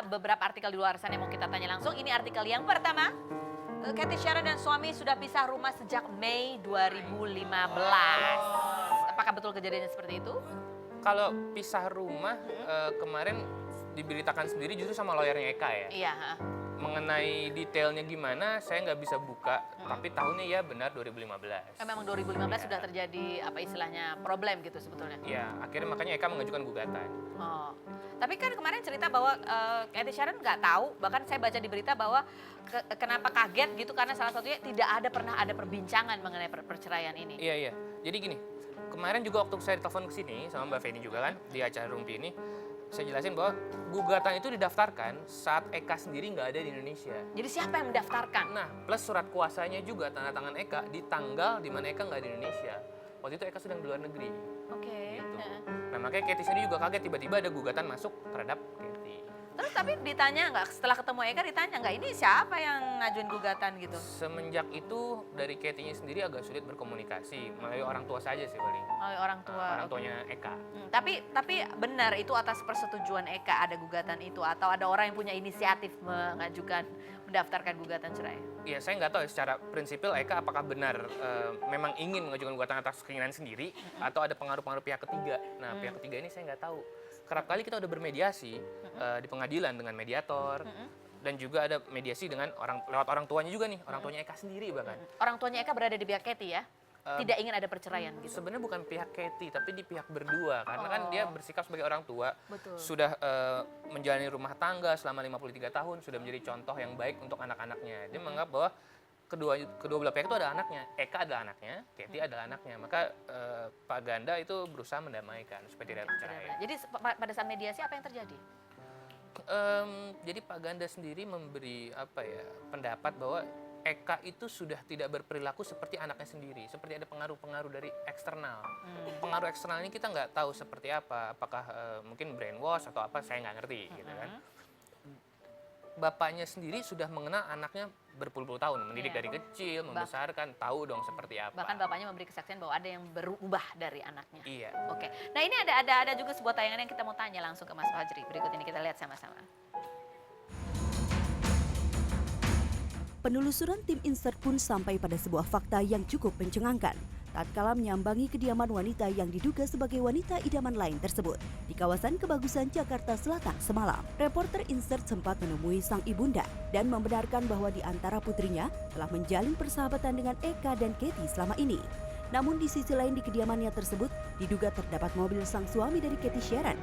beberapa artikel di luar sana yang mau kita tanya langsung. Ini artikel yang pertama. Cathy Sharon dan suami sudah pisah rumah sejak Mei 2015. Apakah betul kejadiannya seperti itu? Kalau pisah rumah kemarin diberitakan sendiri justru sama lawyernya Eka ya. Iya. Mengenai detailnya gimana saya nggak bisa buka, tapi tahunnya ya benar 2015. Memang 2015 sudah terjadi apa istilahnya problem gitu sebetulnya. Ya, akhirnya makanya Eka mengajukan gugatan. Oh, tapi kan kemarin cerita bahwa Cathy Sharon nggak tahu, bahkan saya baca di berita bahwa kenapa kaget gitu karena salah satunya tidak pernah ada perbincangan mengenai perceraian ini. Iya. Jadi gini, kemarin juga waktu saya ditelepon ke sini sama Mbak Feni juga kan di acara Rumpi ini, saya jelasin bahwa gugatan itu didaftarkan saat Eka sendiri nggak ada di Indonesia. Jadi siapa yang mendaftarkan? Nah, plus surat kuasanya juga tanda tangan Eka di tanggal di mana Eka nggak di Indonesia. Waktu itu Eka sedang di luar negeri. Oke. Gitu. Nah, makanya Cathy sendiri juga kaget tiba-tiba ada gugatan masuk terhadap Cathy. Terus tapi ditanya nggak, setelah ketemu Eka ditanya nggak ini siapa yang ngajuin gugatan gitu? Semenjak itu dari Cathy-nya sendiri agak sulit berkomunikasi melalui orang tua saja sih paling. Oleh orang tua. Orang tuanya Eka. Tapi benar itu atas persetujuan Eka ada gugatan itu atau ada orang yang punya inisiatif mendaftarkan gugatan cerai? Ya saya nggak tahu ya, secara prinsipil Eka apakah benar memang ingin mengajukan gugatan atas keinginan sendiri atau ada pengaruh-pengaruh pihak ketiga. Nah pihak ketiga ini saya nggak tahu. Kerap kali kita udah bermediasi di pengadilan dengan mediator dan juga ada mediasi dengan lewat orang tuanya juga nih, orang tuanya Eka sendiri bahkan. Orang tuanya Eka berada di pihak Cathy ya? Tidak ingin ada perceraian gitu? Sebenarnya bukan pihak Cathy, tapi di pihak berdua. Karena kan dia bersikap sebagai orang tua, Betul. sudah menjalani rumah tangga selama 53 tahun, sudah menjadi contoh yang baik untuk anak-anaknya. Dia menganggap bahwa kedua belah pihak itu ada anaknya. Eka adalah anaknya, Cathy adalah anaknya. Maka Pak Ganda itu berusaha mendamaikan supaya tidak ada perceraian. Jadi pada saat mediasi apa yang terjadi? Jadi Pak Ganda sendiri memberi pendapat bahwa Eka itu sudah tidak berperilaku seperti anaknya sendiri, seperti ada pengaruh-pengaruh dari eksternal. Pengaruh eksternal ini kita nggak tahu seperti apa, apakah mungkin brainwash atau apa, saya nggak ngerti gitu kan. Bapaknya sendiri sudah mengenal anaknya berpuluh-puluh tahun, mendidik dari kecil, membesarkan, tahu dong seperti apa. Bahkan bapaknya memberi kesaksian bahwa ada yang berubah dari anaknya. Iya. Oke. Nah ini ada juga sebuah tayangan yang kita mau tanya langsung ke Mas Fajri. Berikut ini kita lihat sama-sama. Penelusuran tim Insert pun sampai pada sebuah fakta yang cukup mencengangkan. Tatkala menyambangi kediaman wanita yang diduga sebagai wanita idaman lain tersebut di kawasan Kebagusan, Jakarta Selatan semalam, reporter Insert sempat menemui sang ibunda dan membenarkan bahwa di antara putrinya telah menjalin persahabatan dengan Eka dan Cathy selama ini. Namun di sisi lain di kediamannya tersebut diduga terdapat mobil sang suami dari Cathy Sharon.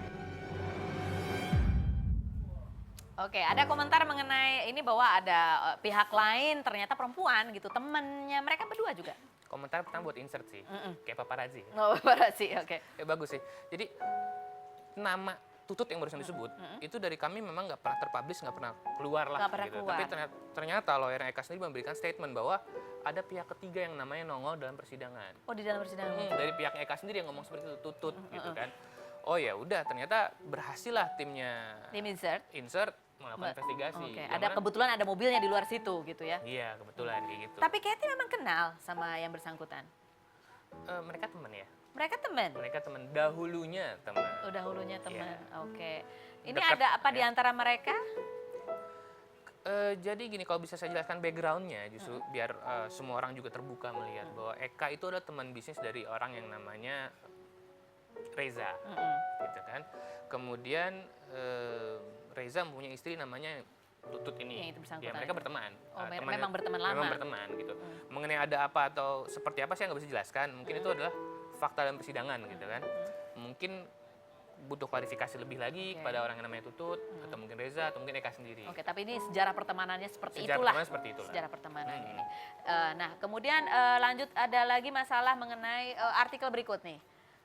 Oke, ada komentar mengenai ini bahwa ada pihak lain ternyata perempuan gitu, temennya mereka berdua juga. Komentar pertama buat Insert sih, kayak paparazzi. Oh, paparazzi, oke. Ya bagus sih. Jadi nama Tutut yang barusan disebut itu dari kami memang nggak pernah terpublish, nggak pernah keluar lah. Nggak pernah gitu. keluar. Tapi ternyata lawyer Eka sendiri memberikan statement bahwa ada pihak ketiga yang namanya nongol dalam persidangan. Oh, di dalam persidangan. Dari pihak Eka sendiri yang ngomong seperti itu, Tutut gitu kan. Oh ya udah, ternyata berhasil lah timnya Tim Insert melakukan investigasi. Oke, ada kebetulan ada mobilnya di luar situ gitu ya. Iya, kebetulan kayak gitu. Tapi Cathy memang kenal sama yang bersangkutan. Mereka teman ya. Mereka teman. Mereka teman, dahulunya teman. Oh, dahulunya teman. Iya. Oke. Ini Dekat, ada apa ya. di antara mereka? Jadi gini, kalau bisa saya jelaskan backgroundnya justru biar semua orang juga terbuka melihat bahwa Eka itu adalah teman bisnis dari orang yang namanya Reza, gitu kan. Kemudian Reza mempunyai istri namanya Tutut ini. Yang itu bersangkutan. Ya, mereka berteman. Oh, memang berteman lama. Memang berteman gitu. Mengenai ada apa atau seperti apa saya nggak bisa jelaskan. Mungkin itu adalah fakta dalam persidangan gitu kan. Mungkin butuh klarifikasi lebih lagi kepada orang yang namanya Tutut atau mungkin Reza atau mungkin Eka sendiri. Oke, tapi ini sejarah pertemanannya seperti Sejarah itulah. pertemanan seperti itulah. Sejarah pertemanan ini. Nah, kemudian lanjut ada lagi masalah mengenai artikel berikut nih.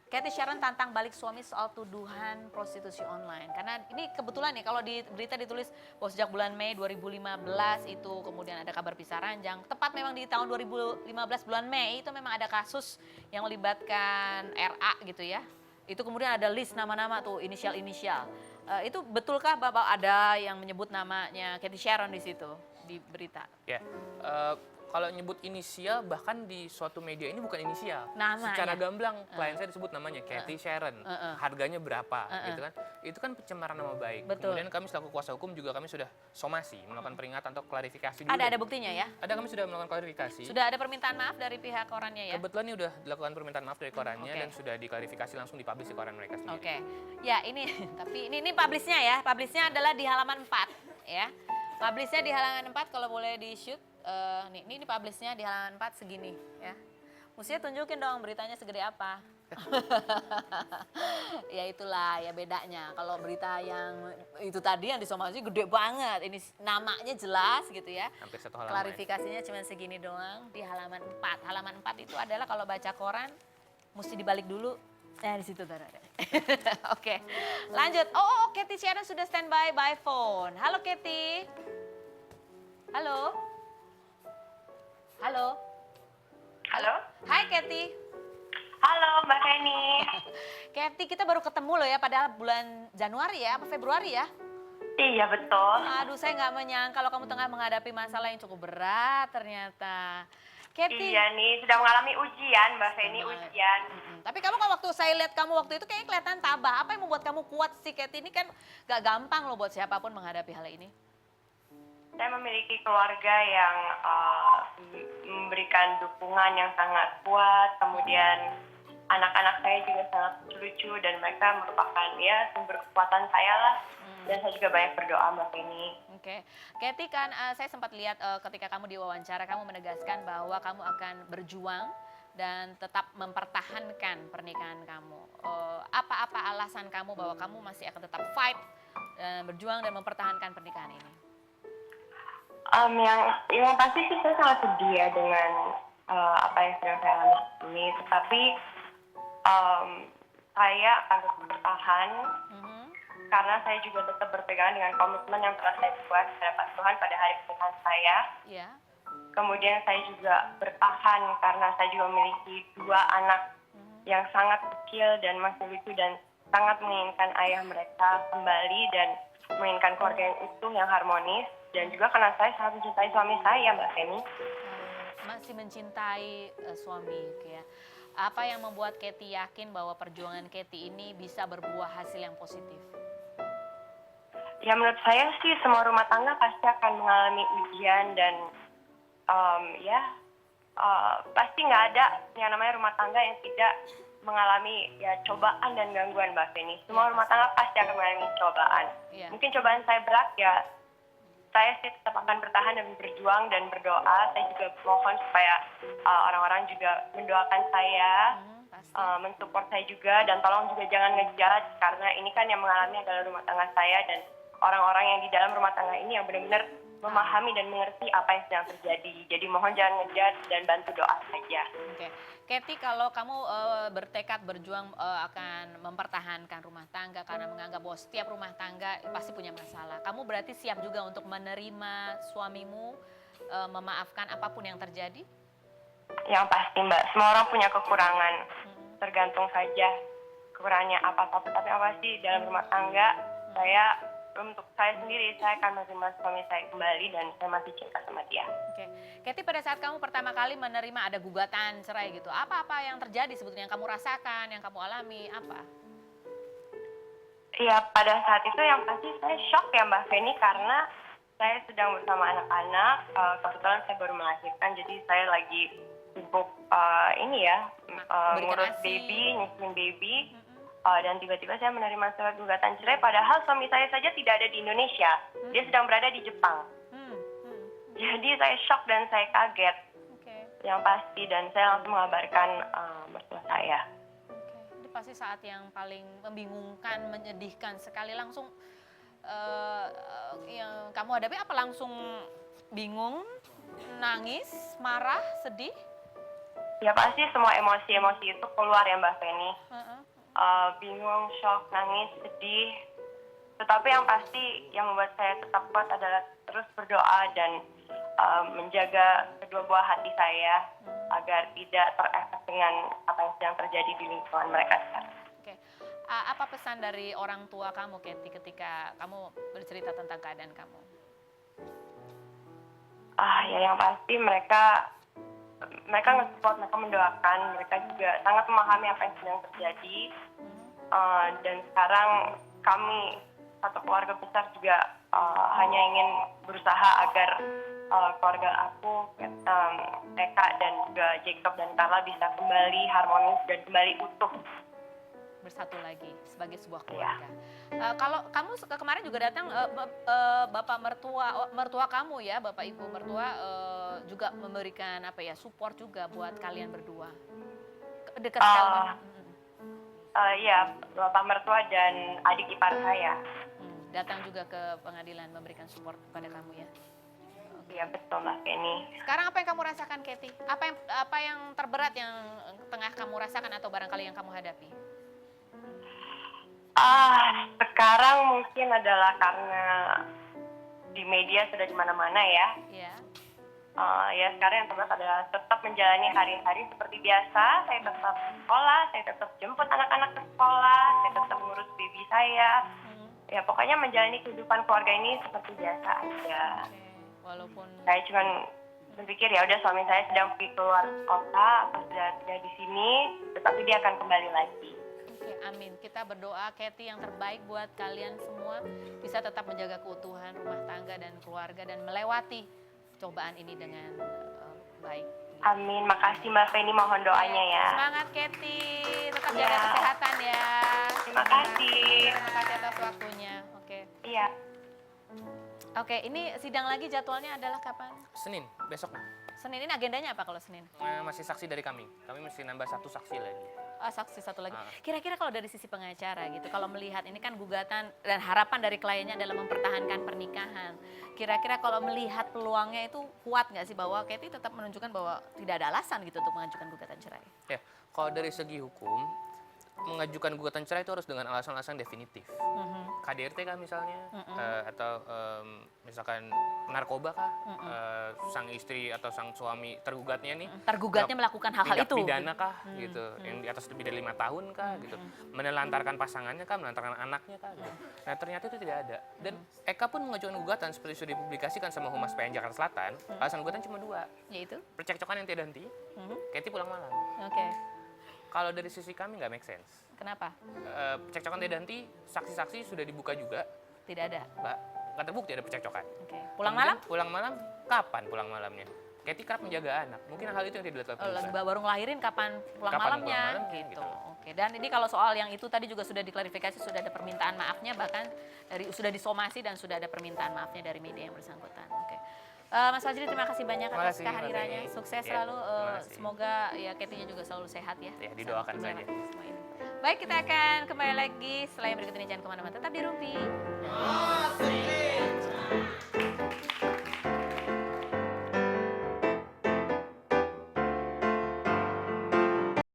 Cathy Sharon tantang balik suami soal tuduhan prostitusi online. Karena ini kebetulan nih kalau di berita ditulis bahwa sejak bulan Mei 2015 itu kemudian ada kabar pisah ranjang. Tepat memang di tahun 2015 bulan Mei itu memang ada kasus yang melibatkan RA gitu ya. Itu kemudian ada list nama-nama tuh inisial-inisial. Itu betulkah Bapak ada yang menyebut namanya Cathy Sharon di situ di berita? Ya, kalau nyebut inisial bahkan di suatu media ini bukan inisial. Nama, Secara ya? gamblang klien saya disebut namanya Cathy Sharon. Harganya berapa gitu kan. Itu kan pencemaran nama baik. Betul. Kemudian kami selaku kuasa hukum juga kami sudah somasi, melakukan peringatan atau klarifikasi dulu. Ada buktinya ya? Ada, kami sudah melakukan klarifikasi. Sudah ada permintaan maaf dari pihak korannya ya? Kebetulan ini udah dilakukan permintaan maaf dari korannya Oke. dan sudah diklarifikasi langsung dipublish di koran mereka sendiri. Oke. Ya, ini tapi ini publishnya ya. Publishnya adalah di halaman 4 ya. Publishnya di halaman 4 kalau boleh di-shoot. Nih, ini publishnya di halaman 4 segini ya. Mestinya tunjukin dong beritanya segede apa. Ya itulah ya bedanya. Kalau berita yang itu tadi yang disomasi gede banget. Ini namanya jelas gitu ya. Hampir 1 halaman. Klarifikasinya cuma segini doang di halaman 4. Halaman 4 itu adalah kalau baca koran mesti dibalik dulu. Nah, di situ ada. Oke. Lanjut. Oh, Cathy Sharon sudah standby by phone. Halo Cathy. Halo. Halo. Halo? Hai Cathy. Halo Mbak Feni. Cathy, kita baru ketemu loh ya padahal bulan Januari ya, apa Februari ya? Iya betul. Aduh, saya nggak menyangka kalau kamu tengah menghadapi masalah yang cukup berat ternyata. Cathy. Iya nih, sedang mengalami ujian Mbak Feni, Benar. ujian. Tapi kamu kan waktu saya lihat kamu waktu itu kayaknya kelihatan tabah. Apa yang membuat kamu kuat sih, Cathy? Ini kan gak gampang loh buat siapapun menghadapi hal ini. Saya memiliki keluarga yang memberikan dukungan yang sangat kuat. Kemudian anak-anak saya juga sangat lucu dan mereka merupakan ya sumber kekuatan saya lah. Dan saya juga banyak berdoa Mbak Feni. Oke. Cathy, kan saya sempat lihat ketika kamu diwawancara, kamu menegaskan bahwa kamu akan berjuang dan tetap mempertahankan pernikahan kamu. Apa-apa alasan kamu bahwa kamu masih akan tetap fight, berjuang dan mempertahankan pernikahan ini? Yang pasti sih saya sangat sedih ya dengan apa yang sedang saya alami ini. Tetapi saya akan tetap bertahan. Karena saya juga tetap berpegang dengan komitmen yang telah saya buat terhadap Tuhan pada hari pernikahan saya. Ya. Kemudian saya juga bertahan karena saya juga memiliki 2 anak yang sangat kecil dan masih lucu dan sangat menginginkan ayah mereka kembali dan menginginkan keluarga yang utuh, yang harmonis. Dan juga karena saya sangat mencintai suami saya, Mbak Feni. Masih mencintai suami, ya. Apa yang membuat Cathy yakin bahwa perjuangan Cathy ini bisa berbuah hasil yang positif? Ya menurut saya sih semua rumah tangga pasti akan mengalami ujian dan pasti nggak ada yang namanya rumah tangga yang tidak mengalami ya cobaan dan gangguan Mbak Feni. Semua rumah tangga pasti akan mengalami cobaan. Ya. Mungkin cobaan saya berat ya, saya sih tetap akan bertahan dan berjuang dan berdoa. Saya juga mohon supaya orang-orang juga mendoakan saya, mensupport saya juga, dan tolong juga jangan ngejudge karena ini kan yang mengalami adalah rumah tangga saya dan orang-orang yang di dalam rumah tangga ini yang benar-benar memahami dan mengerti apa yang sedang terjadi. Jadi mohon jangan ngejudge dan bantu doa saja. Oke. Cathy, kalau kamu bertekad berjuang akan mempertahankan rumah tangga karena menganggap bahwa setiap rumah tangga pasti punya masalah. Kamu berarti siap juga untuk menerima suamimu, memaafkan apapun yang terjadi? Yang pasti Mbak, semua orang punya kekurangan. Tergantung saja kekurangannya apa-apa. Tapi apa sih dalam rumah tangga, untuk saya sendiri, saya akan menerima suami saya kembali dan saya masih cinta sama dia. Oke. Cathy, pada saat kamu pertama kali menerima ada gugatan cerai gitu, apa-apa yang terjadi sebetulnya yang kamu rasakan, yang kamu alami, apa? Iya, pada saat itu yang pasti saya shock ya Mbak Feni karena saya sedang bersama anak-anak, kebetulan saya baru melahirkan, jadi saya lagi sibuk ngurus baby, nyusuin baby. Dan tiba-tiba saya menerima surat gugatan cerai padahal suami saya saja tidak ada di Indonesia. Dia sedang berada di Jepang. Jadi saya shock dan saya kaget. Yang pasti dan saya langsung mengabarkan mertua saya. Itu pasti saat yang paling membingungkan, menyedihkan sekali. Langsung yang kamu hadapi apa? Langsung bingung, nangis, marah, sedih? Ya pasti semua emosi-emosi itu keluar ya Mbak Feni. Bingung, shock, nangis, sedih. Tetapi yang pasti yang membuat saya tetap kuat adalah terus berdoa dan menjaga kedua buah hati saya agar tidak terefek dengan apa yang sedang terjadi di lingkungan mereka sekarang. Oke. Apa pesan dari orang tua kamu, Cathy, ketika kamu bercerita tentang keadaan kamu? Ya yang pasti mereka nge-support, mereka mendoakan, mereka juga sangat memahami apa yang sedang terjadi. Dan sekarang kami satu keluarga besar juga hanya ingin berusaha agar keluarga aku, Eka dan juga Jacob dan Carla bisa kembali harmonis dan kembali utuh. Bersatu lagi sebagai sebuah keluarga. Kalau kamu kemarin juga datang bapak mertua kamu ya, bapak ibu mertua juga memberikan support juga buat kalian berdua. Dekat sekali banget. Iya, bapak mertua dan adik ipar saya. Datang juga ke pengadilan memberikan support kepada kamu ya. Iya betul Mbak Penny. Sekarang apa yang kamu rasakan, Katie? Apa yang terberat yang tengah kamu rasakan atau barangkali yang kamu hadapi? Sekarang mungkin adalah karena di media sudah di mana-mana ya. Iya. Ya sekarang yang terberat adalah tetap menjalani hari-hari seperti biasa. Saya tetap sekolah, saya tetap jemput anak-anak ke sekolah, saya tetap ngurus baby saya. Ya pokoknya menjalani kehidupan keluarga ini seperti biasa aja. Walaupun saya cuma berpikir ya udah suami saya sedang pergi keluar kota atau sudah di sini, tetapi dia akan kembali lagi. Oke, amin. Kita berdoa Katie yang terbaik buat kalian semua bisa tetap menjaga keutuhan rumah tangga dan keluarga dan melewati cobaan ini dengan baik. Amin. Makasih Mbak Penny, mohon doanya ya. Semangat Katie, tetap jaga kesehatan ya. Terima kasih. Terima kasih atas waktunya. Oke. Iya. Oke, ini sidang lagi jadwalnya adalah kapan? Senin, besok. Senin ini agendanya apa kalau Senin? Masih saksi dari kami. Kami mesti nambah 1 saksi lagi. Saksi satu lagi. Kira-kira kalau dari sisi pengacara gitu, kalau melihat ini kan gugatan dan harapan dari kliennya adalah mempertahankan pernikahan. Kira-kira kalau melihat peluangnya itu kuat nggak sih bahwa Katie tetap menunjukkan bahwa tidak ada alasan gitu untuk mengajukan gugatan cerai? Ya, kalau dari segi hukum, mengajukan gugatan cerai itu harus dengan alasan-alasan definitif. KDRT kah misalnya, atau misalkan narkoba kah, sang istri atau sang suami tergugatnya nih. Tergugatnya melakukan hal-hal itu. Pidana kah, gitu, yang di atas lebih dari 5 tahun kah, gitu. Menelantarkan pasangannya kah, menelantarkan anaknya kah, gitu. Nah ternyata itu tidak ada. Dan Eka pun mengajukan gugatan seperti sudah dipublikasikan sama Humas PN Jakarta Selatan. Alasan gugatan cuma 2. Yaitu? Percekcokan yang tidak henti, Katie pulang malam. Oke. Kalau dari sisi kami nggak make sense. Kenapa? Percekcokan tidak henti, saksi-saksi sudah dibuka juga. Tidak ada. Mbak, nggak terbukti ada percekcokan. Oke. Pulang Kemudian, malam? Pulang malam, kapan pulang malamnya? Katie kerap menjaga anak. Mungkin hal itu yang tidak dilakukan Lagi pemirsa. baru ngelahirin kapan pulang Kapan malamnya pulang malamnya, gitu. gitu. Oke. Dan ini kalau soal yang itu tadi juga sudah diklarifikasi, sudah ada permintaan maafnya, bahkan sudah disomasi dan sudah ada permintaan maafnya dari media yang bersangkutan. Oke. Mas Fajri, terima kasih banyak Terima atas kasih, kehadirannya. Mas Eni. Sukses Ya, selalu. terima kasih. Semoga ya Katie-nya juga selalu sehat ya. Ya, didoakan Bisa saja. melewati semua ini. Baik, kita akan kembali lagi setelah yang berikut ini. Jangan kemana-mana, tetap di Rumpi.